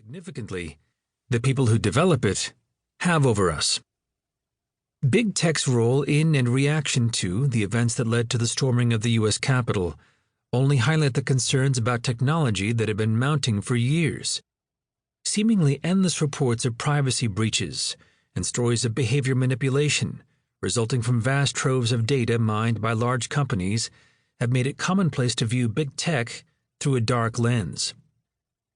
significantly, the people who develop it have over us. Big Tech's role in and reaction to the events that led to the storming of the U.S. Capitol only highlight the concerns about technology that have been mounting for years. Seemingly endless reports of privacy breaches and stories of behavior manipulation resulting from vast troves of data mined by large companies have made it commonplace to view Big Tech through a dark lens.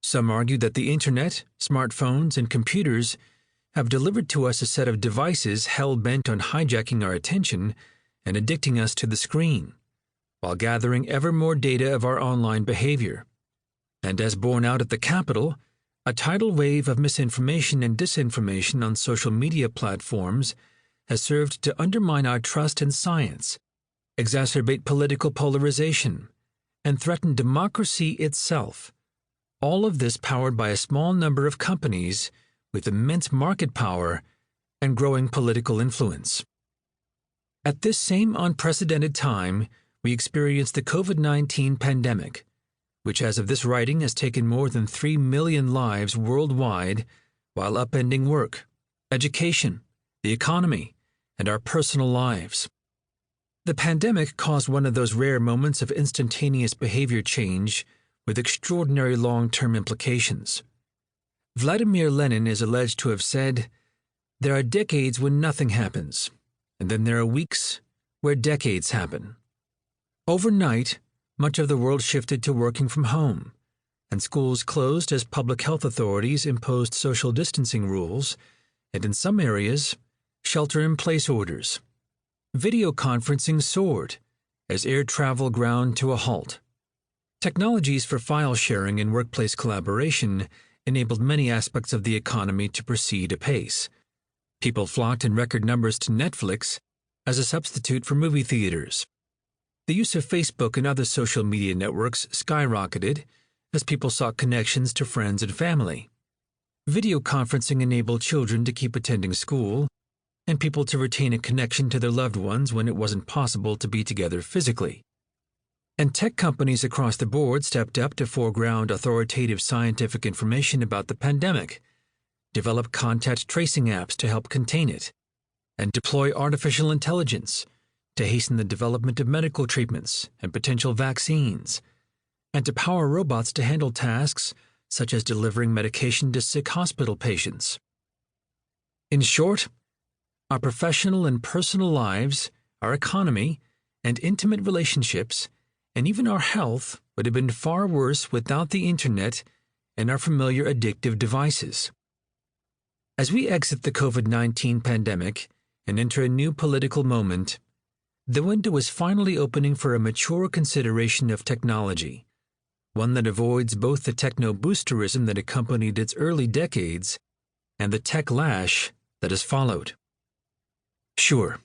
Some argue that the Internet, smartphones, and computers have delivered to us a set of devices hell-bent on hijacking our attention and addicting us to the screen, while gathering ever more data of our online behavior. And as borne out at the Capitol, a tidal wave of misinformation and disinformation on social media platforms has served to undermine our trust in science, exacerbate political polarization, and threaten democracy itself. All of this powered by a small number of companies with immense market power and growing political influence. At this same unprecedented time, we experience the COVID-19 pandemic, which as of this writing has taken more than 3 million lives worldwide while upending work, education, the economy, and our personal lives. The pandemic caused one of those rare moments of instantaneous behavior change with extraordinary long-term implications. Vladimir Lenin is alleged to have said, "There are decades when nothing happens, and then there are weeks where decades happen." Overnight, much of the world shifted to working from home, and schools closed as public health authorities imposed social distancing rules, and in some areas, shelter-in-place orders. Video conferencing soared as air travel ground to a halt. Technologies for file sharing and workplace collaboration enabled many aspects of the economy to proceed apace. People flocked in record numbers to Netflix as a substitute for movie theaters. The use of Facebook and other social media networks skyrocketed as people sought connections to friends and family. Video conferencing enabled children to keep attending school and people to retain a connection to their loved ones when it wasn't possible to be together physically. And tech companies across the board stepped up to foreground authoritative scientific information about the pandemic, develop contact tracing apps to help contain it, and deploy artificial intelligence to hasten the development of medical treatments and potential vaccines, and to power robots to handle tasks such as delivering medication to sick hospital patients. In short, our professional and personal lives, our economy, and intimate relationships, and even our health would have been far worse without the Internet and our familiar addictive devices. As we exit the COVID-19 pandemic and enter a new political moment, the window is finally opening for a mature consideration of technology, one that avoids both the techno-boosterism that accompanied its early decades and the tech lash that has followed. Sure,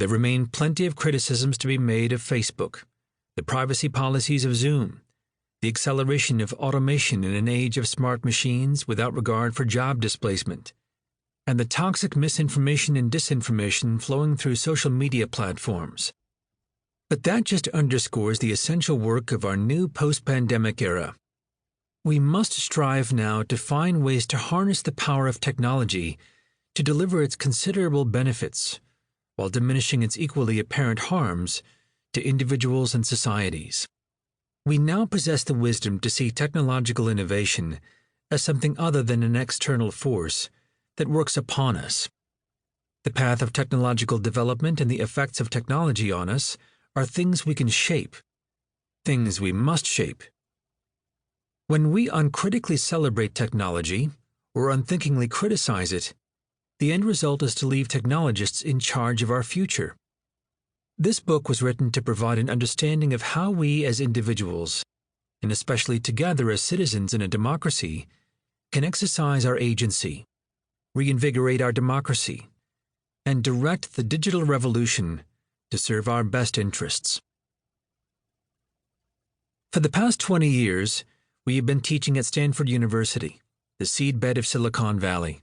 there remain plenty of criticisms to be made of Facebook, the privacy policies of Zoom, the acceleration of automation in an age of smart machines without regard for job displacement, and the toxic misinformation and disinformation flowing through social media platforms. But that just underscores the essential work of our new post-pandemic era. We must strive now to find ways to harness the power of technology to deliver its considerable benefits, while diminishing its equally apparent harms to individuals and societies. We now possess the wisdom to see technological innovation as something other than an external force that works upon us. The path of technological development and the effects of technology on us are things we can shape, things we must shape. When we uncritically celebrate technology or unthinkingly criticize it, the end result is to leave technologists in charge of our future. This book was written to provide an understanding of how we as individuals, and especially together as citizens in a democracy, can exercise our agency, reinvigorate our democracy, and direct the digital revolution to serve our best interests. For the past 20 years, we have been teaching at Stanford University, the seedbed of Silicon Valley.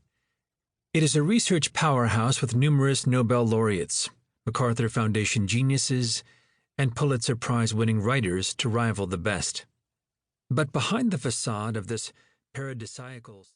It is a research powerhouse with numerous Nobel laureates, MacArthur Foundation geniuses, and Pulitzer Prize-winning writers to rival the best. But behind the facade of this paradisiacal